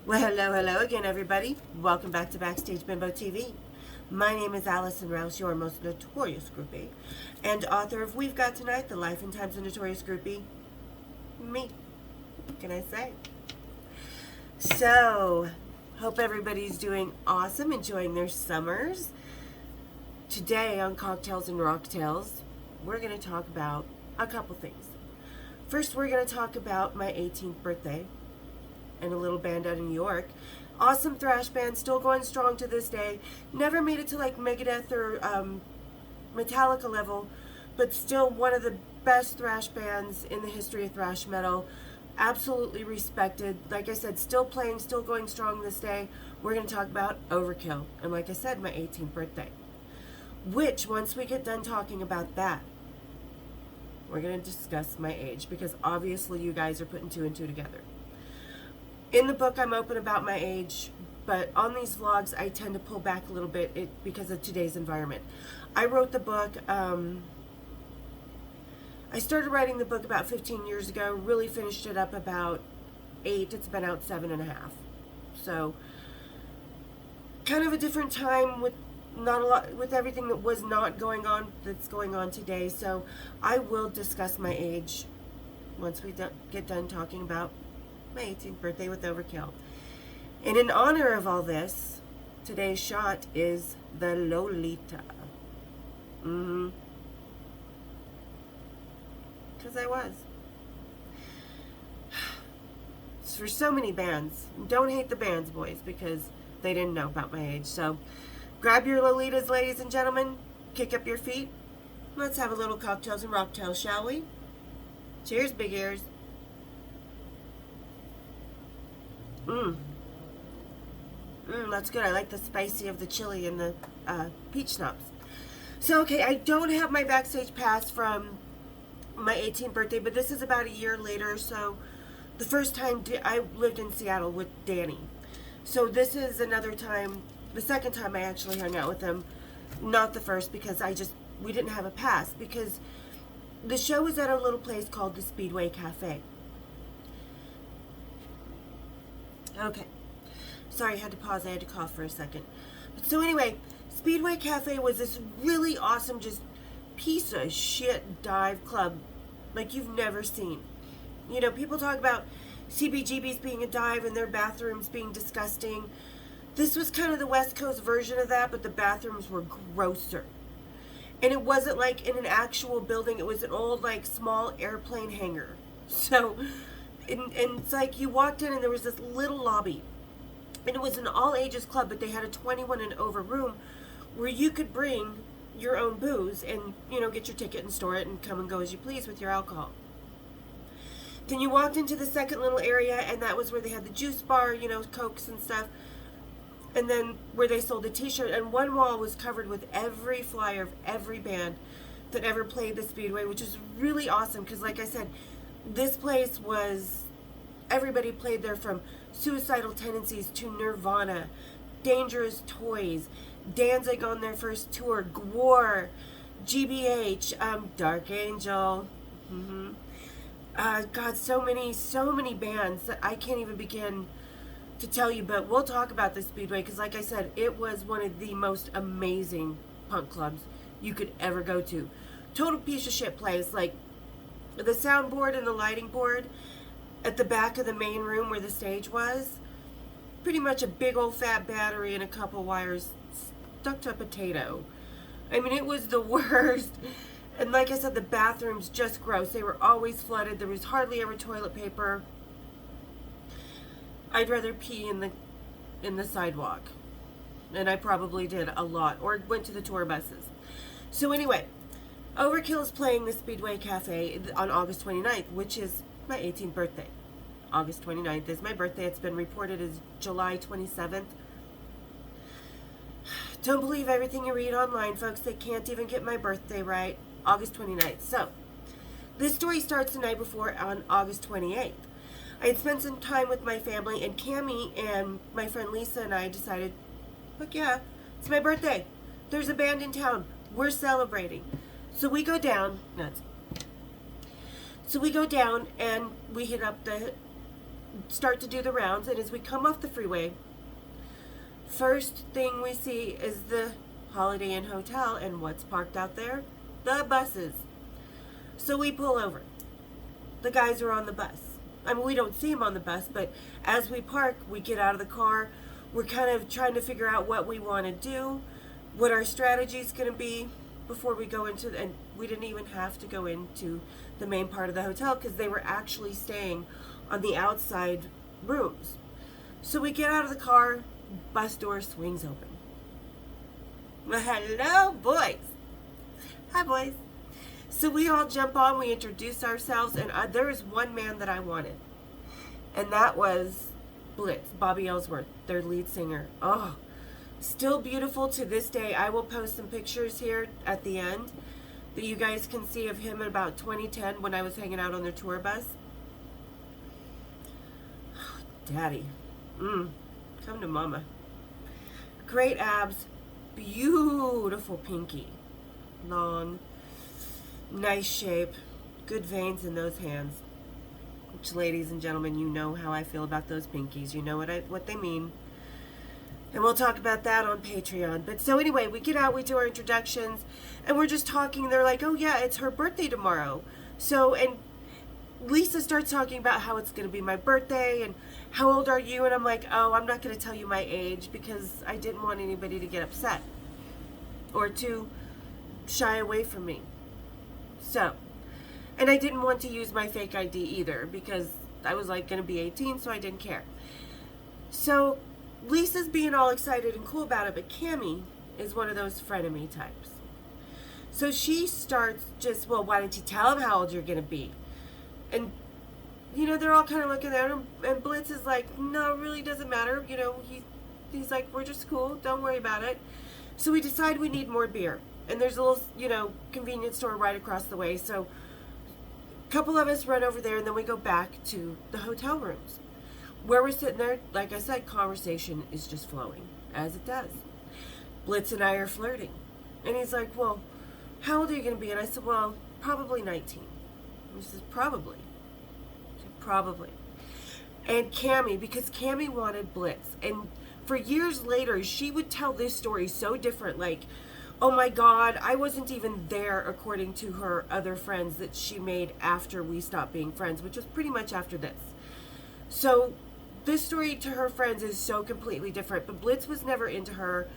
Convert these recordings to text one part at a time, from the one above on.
Well, hello again, everybody. Welcome back to Backstage Bimbo TV. My name is Allison Rouse, your most notorious groupie, and author of We've Got Tonight, The Life and Times of Notorious Groupie. Me. What can I say? So, hope everybody's doing awesome, enjoying their summers. Today on Cocktails and Rocktails, we're going to talk about a couple things. First, we're going to talk about my 18th birthday and a little band out of New York. Awesome thrash band, still going strong to this day. Never made it to like Megadeth or Metallica level, but still one of the best thrash bands in the history of thrash metal. Absolutely respected. Like I said, still playing, still going strong this day. We're going to talk about Overkill. And like I said, my 18th birthday. Which, once we get done talking about that, we're going to discuss my age, because obviously you guys are putting two and two together. In the book, I'm open about my age, but on these vlogs, I tend to pull back a little bit because of today's environment. I wrote the book, I started writing the book about 15 years ago, really finished it up about 8. It's been out 7.5. So, kind of a different time with not a lot, with everything that was not going on, that's going on today. So, I will discuss my age once we get done talking about my 18th birthday with Overkill. And in honor of all this, today's shot is the Lolita. Because I was. It's for so many bands. Don't hate the bands, boys, because they didn't know about my age. So grab your Lolitas, ladies and gentlemen. Kick up your feet. Let's have a little cocktails and rocktails, shall we? Cheers, big ears. That's good. I like the spicy of the chili and the peach schnapps. So, okay, I don't have my backstage pass from my 18th birthday, but this is about a year later. So, the first time I lived in Seattle with Danny. So, this is another time, the second time I actually hung out with him. Not the first, because we didn't have a pass, because the show was at a little place called the Speedway Cafe. Okay. Sorry, I had to pause. I had to cough for a second. So anyway, Speedway Cafe was this really awesome, just piece of shit dive club like you've never seen. You know, people talk about CBGB's being a dive and their bathrooms being disgusting. This was kind of the West Coast version of that, but the bathrooms were grosser. And it wasn't like in an actual building. It was an old, like, small airplane hangar. So, and it's like you walked in and there was this little lobby. And it was an all-ages club, but they had a 21 and over room where you could bring your own booze and, you know, get your ticket and store it and come and go as you please with your alcohol. Then you walked into the second little area, and that was where they had the juice bar, you know, Cokes and stuff. And then where they sold a t-shirt, and one wall was covered with every flyer of every band that ever played the Speedway, which is really awesome because, like I said, this place was, everybody played there, from Suicidal Tendencies to Nirvana, Dangerous Toys, Danzig on their first tour, Gwar, GBH, Dark Angel. God, so many bands that I can't even begin to tell you, but we'll talk about the Speedway because, like I said, it was one of the most amazing punk clubs you could ever go to. Total piece of shit place. Like, the soundboard and the lighting board at the back of the main room where the stage was, pretty much a big old fat battery and a couple wires stuck to a potato. I mean, it was the worst. And like I said, the bathrooms, just gross. They were always flooded. There was hardly ever toilet paper. I'd rather pee in the sidewalk. And I probably did a lot. Or went to the tour buses. So anyway, Overkill is playing the Speedway Cafe on August 29th, which is my 18th birthday. August 29th is my birthday. It's been reported as July 27th. Don't believe everything you read online, folks. They can't even get my birthday right. August 29th. So, this story starts the night before on August 28th. I had spent some time with my family, and Cammie and my friend Lisa and I decided, look, yeah, it's my birthday. There's a band in town. We're celebrating. So we go down. So we go down and we hit up the start to do the rounds, and as we come off the freeway, first thing we see is the Holiday Inn Hotel, and what's parked out there? The buses. So we pull over. The guys are on the bus. I mean, we don't see them on the bus, but as we park, we get out of the car. We're kind of trying to figure out what we want to do, what our strategy is going to be before we go into, and we didn't even have to go into the main part of the hotel because they were actually staying on the outside rooms. So we get out of the car, bus door swings open. Well, hello, boys. Hi, boys. So we all jump on, we introduce ourselves, and there was one man that I wanted. And that was Blitz, Bobby Ellsworth, their lead singer. Oh, still beautiful to this day. I will post some pictures here at the end that you guys can see of him in about 2010 when I was hanging out on their tour bus. Oh, Daddy. Come to mama. Great abs, beautiful pinky. Long, nice shape, good veins in those hands. Which, ladies and gentlemen, you know how I feel about those pinkies. You know what they mean. And we'll talk about that on Patreon. But so anyway, we get out, we do our introductions, and we're just talking. They're like, oh yeah, it's her birthday tomorrow. So, and Lisa starts talking about how it's going to be my birthday and how old are you? And I'm like, oh, I'm not going to tell you my age because I didn't want anybody to get upset or to shy away from me. So, and I didn't want to use my fake ID either because I was like going to be 18, so I didn't care. So Lisa's being all excited and cool about it, but Cammie is one of those frenemy types. So she starts just, well, why don't you tell him how old you're going to be? And, you know, they're all kind of looking at him, and Blitz is like, no, it really doesn't matter. You know, he's like, we're just cool. Don't worry about it. So we decide we need more beer. And there's a little, you know, convenience store right across the way. So a couple of us run over there, and then we go back to the hotel rooms. Where we're sitting there, like I said, conversation is just flowing, as it does. Blitz and I are flirting. And he's like, well, how old are you going to be? And I said, well, probably 19. And he says, probably. I said, probably. And Cammie, because Cammie wanted Blitz. And for years later, she would tell this story so different, like, oh my God, I wasn't even there, according to her other friends that she made after we stopped being friends, which was pretty much after this. So this story to her friends is so completely different, but Blitz was never into her.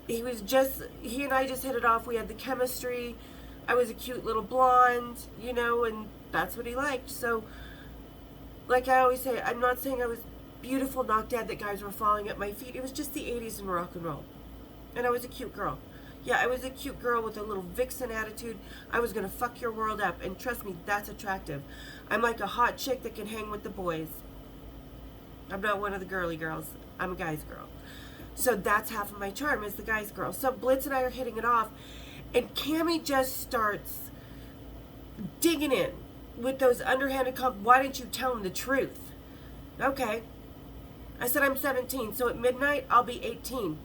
He and I just hit it off. We had the chemistry. I was a cute little blonde, you know, and that's what he liked. So, like I always say, I'm not saying I was beautiful, not dead, that guys were falling at my feet. It was just the 80s and rock and roll. And I was a cute girl. Yeah, I was a cute girl with a little vixen attitude. I was going to fuck your world up. And trust me, that's attractive. I'm like a hot chick that can hang with the boys. I'm not one of the girly girls. I'm a guy's girl. So that's half of my charm, is the guy's girl. So Blitz and I are hitting it off. And Cammie just starts digging in with those underhanded comments. Why didn't you tell him the truth? Okay. I said I'm 17, so at midnight I'll be 18.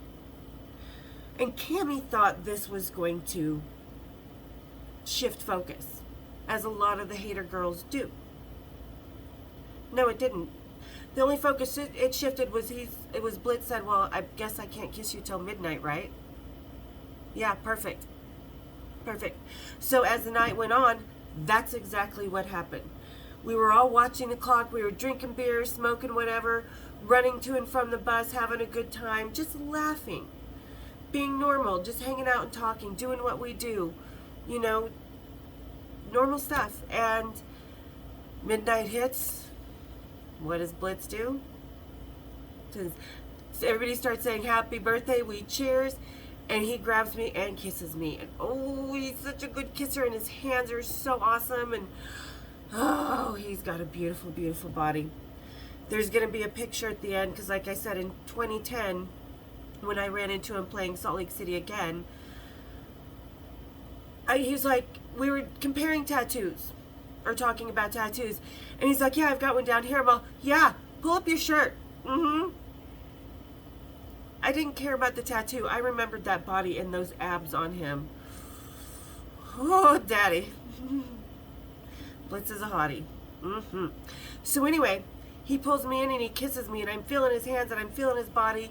And Cammie thought this was going to shift focus, as a lot of the hater girls do. No, it didn't. The only focus it shifted was Blitz said, well, I guess I can't kiss you till midnight, right? Yeah, perfect. Perfect. So as the night went on, that's exactly what happened. We were all watching the clock. We were drinking beer, smoking whatever, running to and from the bus, having a good time, just laughing. Being normal, just hanging out and talking, doing what we do, you know, normal stuff. And midnight hits. What does Blitz do? So everybody starts saying happy birthday, we cheers, and he grabs me and kisses me. And oh, he's such a good kisser, and his hands are so awesome, and oh, he's got a beautiful, beautiful body. There's going to be a picture at the end, because like I said, in 2010, when I ran into him playing Salt Lake City again, he's like, we were comparing tattoos, or talking about tattoos, and he's like, yeah, I've got one down here. I'm all, yeah, pull up your shirt. I didn't care about the tattoo. I remembered that body and those abs on him. Oh, daddy. Blitz is a hottie. So anyway, He pulls me in and he kisses me, and I'm feeling his hands and I'm feeling his body.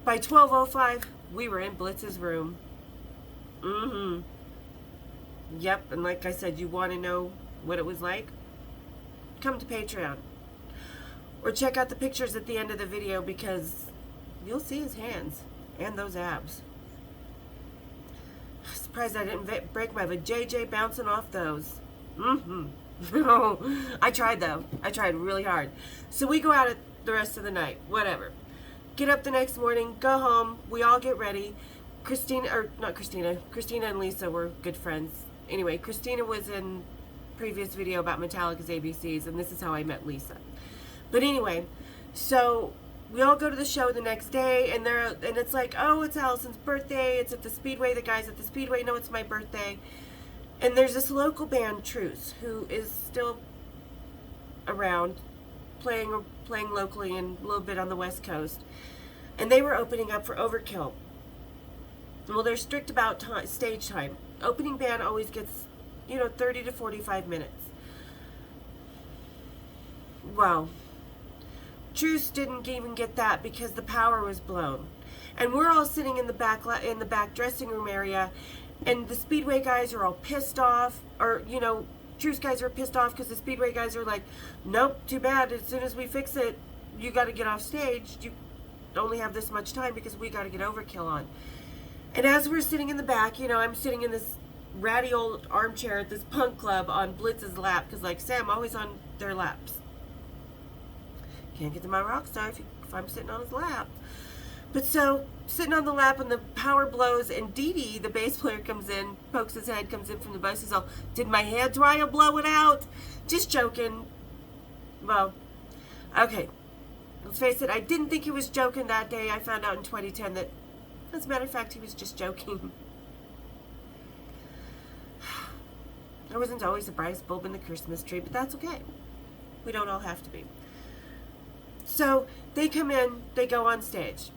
By 12:05, we were in Blitz's room. Mm-hmm. Yep, and like I said, you want to know what it was like? Come to Patreon. Or check out the pictures at the end of the video, because you'll see his hands and those abs. Surprised I didn't break my vajayjay bouncing off those. Mm-hmm. I tried though. I tried really hard. So we go out at the rest of the night. Whatever. Get up the next morning, go home, we all get ready. Christina and Lisa were good friends. Anyway, Christina was in previous video about Metallica's ABCs, and this is how I met Lisa. But anyway, so we all go to the show the next day, and it's like, oh, it's Allison's birthday, it's at the Speedway, the guys at the Speedway know it's my birthday. And there's this local band, Truce, who is still around, playing locally and a little bit on the West Coast. And they were opening up for Overkill. Well, they're strict about stage time. Opening band always gets, 30 to 45 minutes. Well, Truce didn't even get that because the power was blown. And we're all sitting in the back dressing room area, and the Speedway guys are all pissed off, or, Truce guys are pissed off because the Speedway guys are like, nope, too bad. As soon as we fix it, you got to get off stage. You only have this much time because we got to get Overkill on. And as we're sitting in the back, I'm sitting in this ratty old armchair at this punk club on Blitz's lap, because like Sam, always on their laps. Can't get to my rock star if I'm sitting on his lap. But so, sitting on the lap and the power blows, and Dee Dee, the bass player, comes in, pokes his head, comes in from the bus. He's all, did my hair dry or blow it out? Just joking. Well, okay. Let's face it, I didn't think he was joking that day. I found out in 2010 that, as a matter of fact, he was just joking. I wasn't always the brightest bulb in the Christmas tree, but that's okay. We don't all have to be. So, they come in, they go on stage.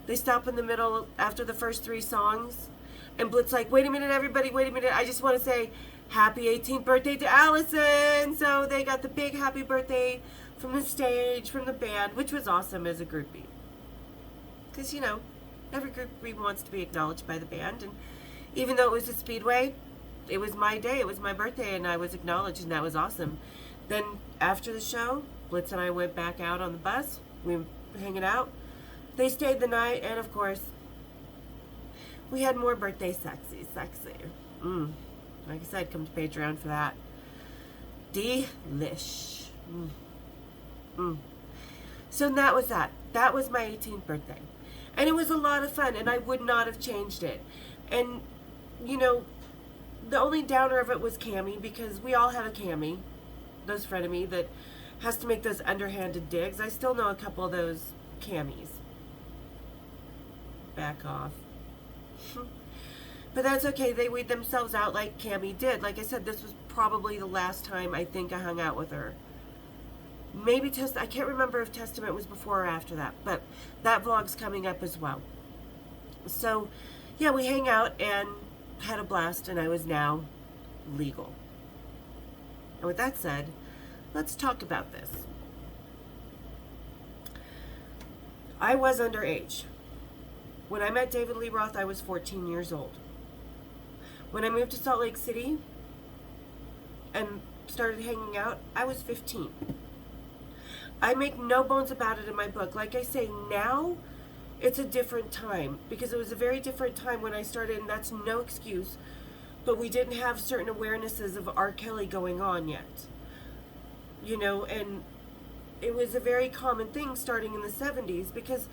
They stop in the middle after the first 3 songs, and Blitz like, wait a minute, everybody, wait a minute. I just want to say happy 18th birthday to Allison. So they got the big happy birthday from the stage, from the band, which was awesome as a groupie. Because, every groupie wants to be acknowledged by the band. And even though it was a Speedway, it was my day, it was my birthday, and I was acknowledged, and that was awesome. Then after the show, Blitz and I went back out on the bus. We were hanging out. They stayed the night, and of course, we had more birthday sexy. Like I said, come to Patreon for that. Delish. So that was that. That was my 18th birthday. And it was a lot of fun, and I would not have changed it. And, the only downer of it was Cammie, because we all have a Cammie, those frenemy, that has to make those underhanded digs. I still know a couple of those Cammies. Back off. But that's okay. They weed themselves out like Cammie did. Like I said, this was probably the last time I think I hung out with her. Maybe I can't remember if Testament was before or after that, but that vlog's coming up as well. So, yeah, we hang out and had a blast, and I was now legal. And with that said, let's talk about this. I was underage. When I met David Lee Roth, I was 14 years old. When I moved to Salt Lake City and started hanging out, I was 15. I make no bones about it in my book. Like I say, now it's a different time, because it was a very different time when I started, and that's no excuse, but we didn't have certain awarenesses of R. Kelly going on yet. And it was a very common thing starting in the 70s, because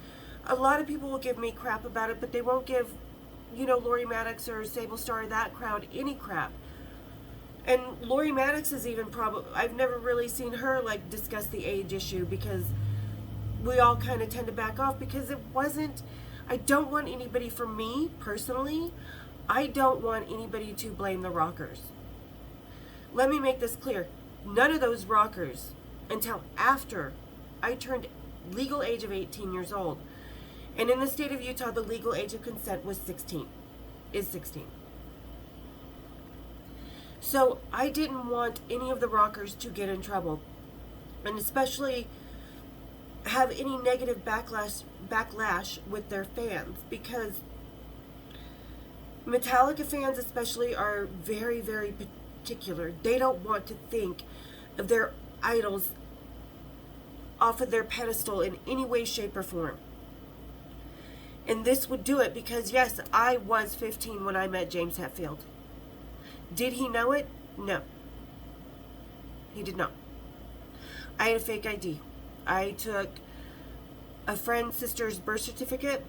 a lot of people will give me crap about it, but they won't give, Lori Maddox or Sable Star, that crowd, any crap. And Lori Maddox is even I've never really seen her, discuss the age issue, because we all kind of tend to back off, because it wasn't, I don't want anybody, for me, personally, I don't want anybody to blame the rockers. Let me make this clear. None of those rockers, until after I turned legal age of 18 years old, and in the state of Utah, the legal age of consent was 16. So I didn't want any of the rockers to get in trouble. And especially have any negative backlash with their fans, because Metallica fans especially are very, very particular. They don't want to think of their idols off of their pedestal in any way, shape, or form. And this would do it because, yes, I was 15 when I met James Hetfield. Did he know it? No. He did not. I had a fake ID. I took a friend's sister's birth certificate,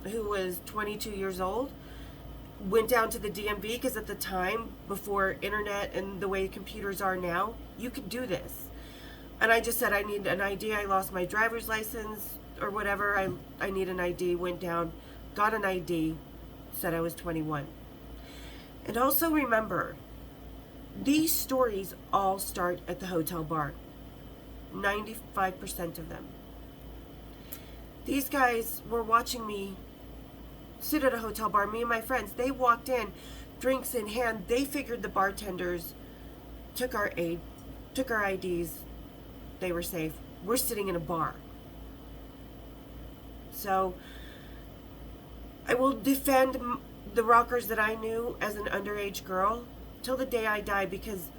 who was 22 years old, went down to the DMV, because at the time, before internet and the way computers are now, you could do this. And I just said, I need an ID. I lost my driver's license or whatever. I need an ID. Went down, got an ID, said I was 21. And also remember, these stories all start at the hotel bar. 95% of them. These guys were watching me sit at a hotel bar. Me and my friends, they walked in, drinks in hand. They figured the bartenders took our IDs. They were safe. We're sitting in a bar. So I will defend the rockers that I knew as an underage girl till the day I die, because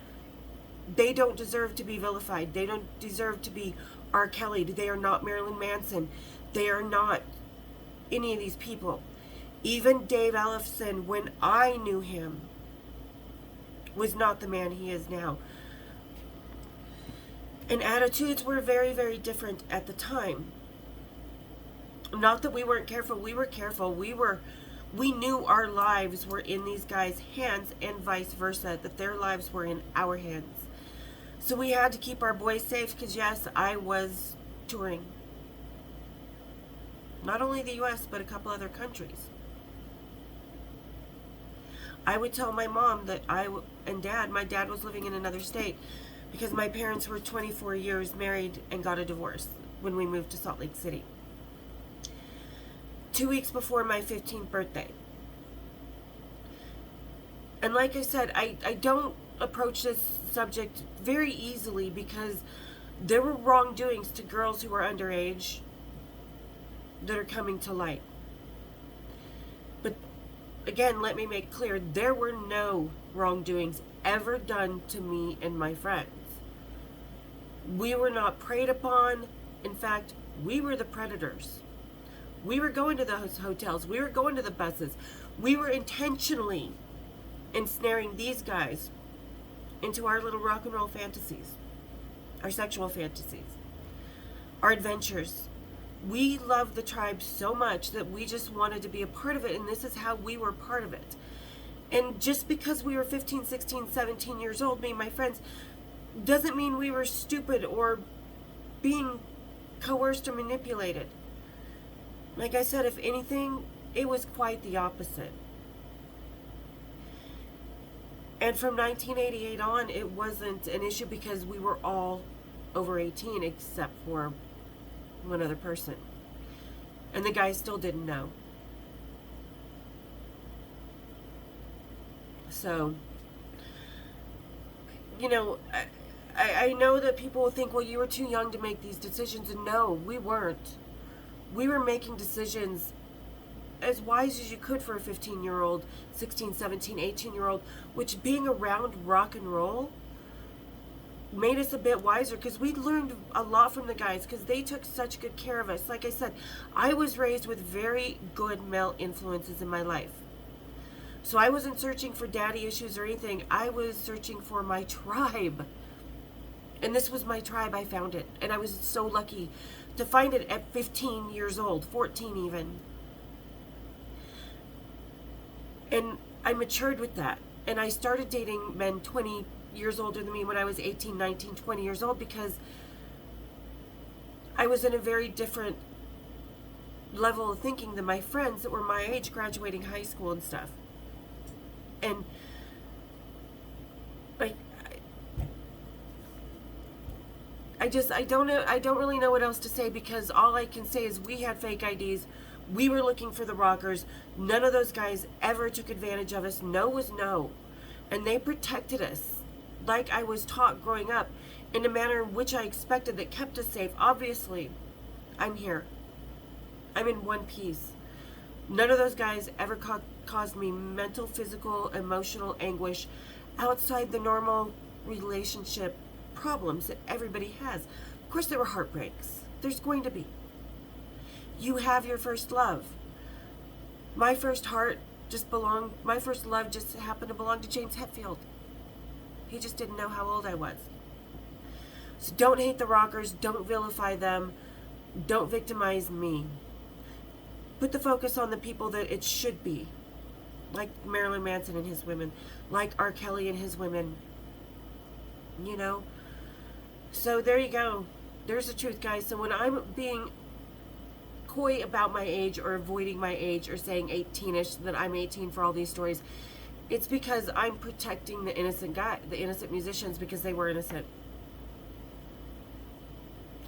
they don't deserve to be vilified. They don't deserve to be R. Kelly. They are not Marilyn Manson. They are not any of these people. Even Dave Ellefson, when I knew him, was not the man he is now. And attitudes were very, very different at the time. Not that we weren't careful. We were careful. We knew our lives were in these guys' hands, and vice versa, that their lives were in our hands. So we had to keep our boys safe, because yes, I was touring. Not only the U.S., but a couple other countries. I would tell my mom that and dad, my dad was living in another state, because my parents were 24 years married and got a divorce when we moved to Salt Lake City. 2 weeks before my 15th birthday. And like I said, I don't approach this subject very easily, because there were wrongdoings to girls who were underage that are coming to light. But again, let me make clear, there were no wrongdoings ever done to me and my friends. We were not preyed upon. In fact, we were the predators. We were going to those hotels. We were going to the buses. We were intentionally ensnaring these guys into our little rock and roll fantasies, our sexual fantasies, our adventures. We loved the tribe so much that we just wanted to be a part of it, and this is how we were part of it. And just because we were 15, 16, 17 years old, me and my friends, doesn't mean we were stupid or being coerced or manipulated. Like I said, if anything, it was quite the opposite. And from 1988 on, it wasn't an issue, because we were all over 18 except for one other person. And the guy still didn't know. So, you know, I know that people will think, well, you were too young to make these decisions. And no, we weren't. We were making decisions as wise as you could for a 15-year-old, 16, 17, 18-year-old, which being around rock and roll made us a bit wiser, because we learned a lot from the guys, because they took such good care of us. Like I said, I was raised with very good male influences in my life. So I wasn't searching for daddy issues or anything. I was searching for my tribe. And this was my tribe. I found it. And I was so lucky to find it at 15 years old, 14 even. And I matured with that. And I started dating men 20 years older than me when I was 18, 19, 20 years old, because I was in a very different level of thinking than my friends that were my age, graduating high school and stuff. And like, I don't really know what else to say, because all I can say is we had fake IDs. We were looking for the rockers. None of those guys ever took advantage of us. No was no. And they protected us like I was taught growing up, in a manner in which I expected, that kept us safe. Obviously, I'm here. I'm in one piece. None of those guys ever caused me mental, physical, emotional anguish outside the normal relationship problems that everybody has. Of course, there were heartbreaks. There's going to be. You have your first love. My first love just happened to belong to James Hetfield. He just didn't know how old I was. So don't hate the rockers. Don't vilify them. Don't victimize me. Put the focus on the people that it should be. Like Marilyn Manson and his women. Like R. Kelly and his women. You know? So there you go. There's the truth, guys. So when I'm being coy about my age or avoiding my age or saying 18-ish, that I'm 18 for all these stories, it's because I'm protecting the innocent musicians, because they were innocent.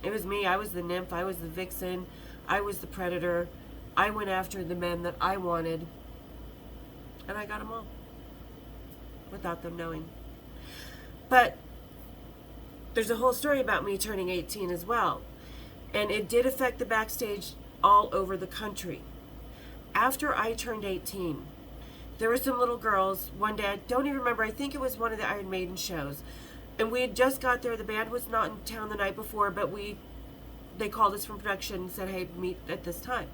It was me. I was the nymph. I was the vixen. I was the predator. I went after the men that I wanted, and I got them all without them knowing. But there's a whole story about me turning 18 as well, and it did affect the backstage all over the country. After I turned 18, there were some little girls. One day, I don't even remember, I think it was one of the Iron Maiden shows, and we had just got there. The band was not in town the night before, but they called us from production and said, hey, meet at this time.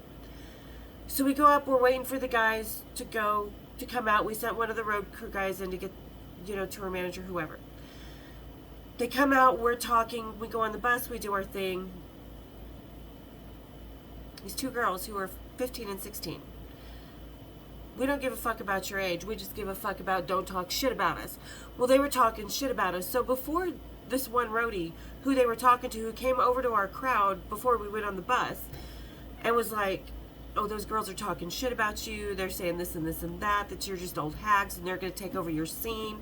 So we go up, we're waiting for the guys to come out. We sent one of the road crew guys in to get, tour manager, whoever. They come out, we're talking, we go on the bus, we do our thing. These two girls who are 15 and 16. We don't give a fuck about your age. We just give a fuck about don't talk shit about us. Well, they were talking shit about us. So before this one roadie who they were talking to, who came over to our crowd before we went on the bus and was like, oh, those girls are talking shit about you. They're saying this and this and that you're just old hags and they're going to take over your scene.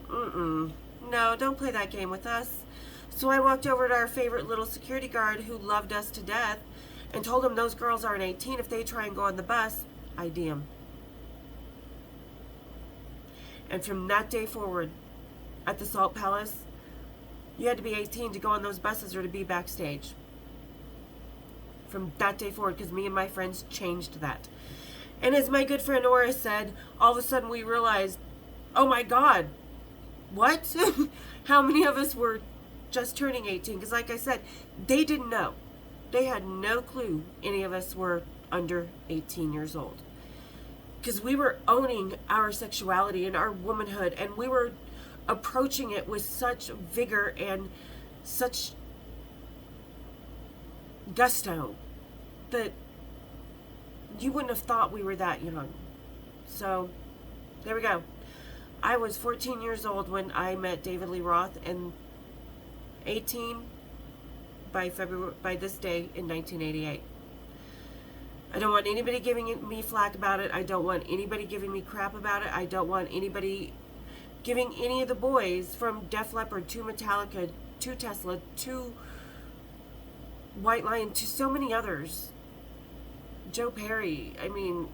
No, don't play that game with us. So I walked over to our favorite little security guard who loved us to death and told him those girls aren't 18. If they try and go on the bus, ID them. And from that day forward, at the Salt Palace, you had to be 18 to go on those buses or to be backstage. From that day forward, because me and my friends changed that. And as my good friend Nora said, all of a sudden we realized, oh my God, what? How many of us were just turning 18? Because like I said, they didn't know. They had no clue any of us were under 18 years old. Because we were owning our sexuality and our womanhood, and we were approaching it with such vigor and such gusto that you wouldn't have thought we were that young. So there we go. I was 14 years old when I met David Lee Roth, and 18 by this day in 1988. I don't want anybody giving me flack about it. I don't want anybody giving me crap about it. I don't want anybody giving any of the boys, from Def Leppard to Metallica to Tesla to White Lion to so many others, Joe Perry, I mean,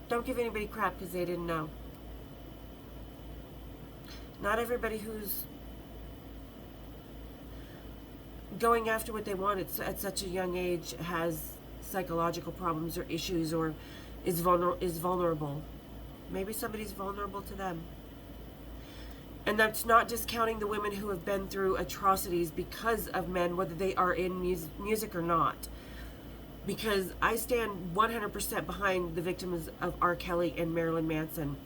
don't give anybody crap because they didn't know. Not everybody who's going after what they want at such a young age has psychological problems or issues or is vulnerable. Maybe somebody's vulnerable to them. And that's not discounting the women who have been through atrocities because of men, whether they are in music or not. Because I stand 100% behind the victims of R. Kelly and Marilyn Manson.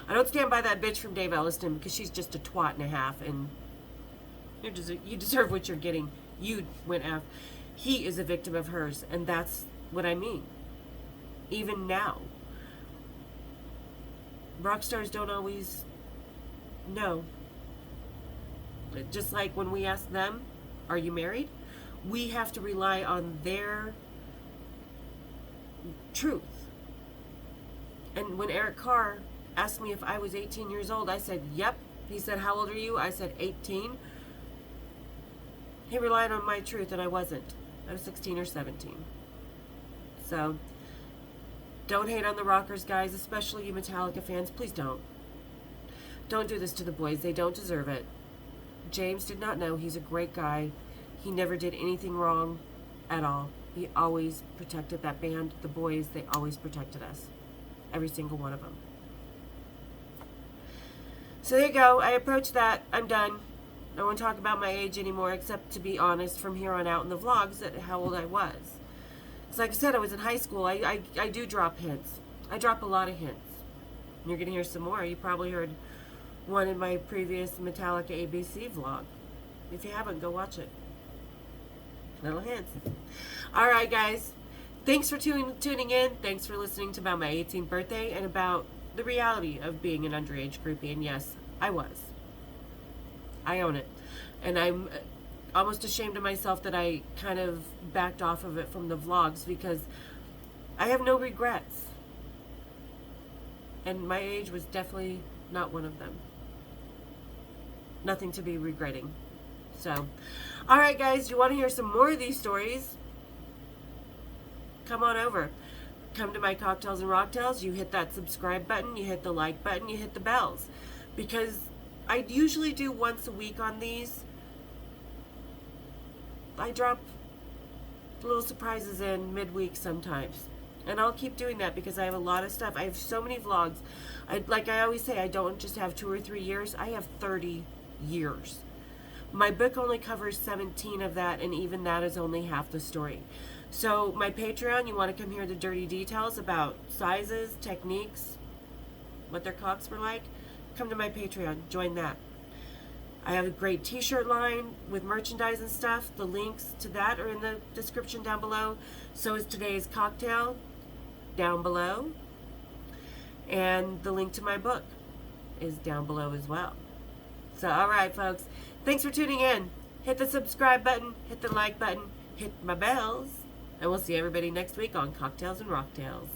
I don't stand by that bitch from Dave Elliston because she's just a twat and a half, and you deserve what you're getting. You went after. He is a victim of hers, and that's what I mean. Even now. Rock stars don't always know. Just like when we ask them, are you married? We have to rely on their truth. And when Eric Carr asked me if I was 18 years old, I said, yep. He said, how old are you? I said, 18. He relied on my truth, and I wasn't. I was 16 or 17. So, don't hate on the rockers, guys, especially you Metallica fans. Please don't. Don't do this to the boys. They don't deserve it. James did not know. He's a great guy. He never did anything wrong at all. He always protected that band, the boys. They always protected us. Every single one of them. So there you go. I approached that. I'm done. I won't talk about my age anymore, except to be honest from here on out in the vlogs at how old I was. Because like I said, I was in high school. I do drop hints. I drop a lot of hints. You're going to hear some more. You probably heard one in my previous Metallica ABC vlog. If you haven't, go watch it. Little hints. Alright, guys. Thanks for tuning in. Thanks for listening to about my 18th birthday and about the reality of being an underage groupie. And yes, I was. I own it. And I'm almost ashamed of myself that I kind of backed off of it from the vlogs because I have no regrets. And my age was definitely not one of them. Nothing to be regretting. So, alright guys, you want to hear some more of these stories? Come on over. Come to my Cocktails and Rocktails. You hit that subscribe button, you hit the like button, you hit the bells. Because I usually do once a week on these. I drop little surprises in midweek sometimes. And I'll keep doing that because I have a lot of stuff. I have so many vlogs. Like I always say, I don't just have 2 or 3 years. I have 30 years. My book only covers 17 of that, and even that is only half the story. So my Patreon, you want to come hear the dirty details about sizes, techniques, what their cocks were like, come to my Patreon. Join that. I have a great t-shirt line with merchandise and stuff. The links to that are in the description down below. So is today's cocktail down below. And the link to my book is down below as well. So, alright folks, thanks for tuning in. Hit the subscribe button, hit the like button, hit my bells, and we'll see everybody next week on Cocktails and Rocktails.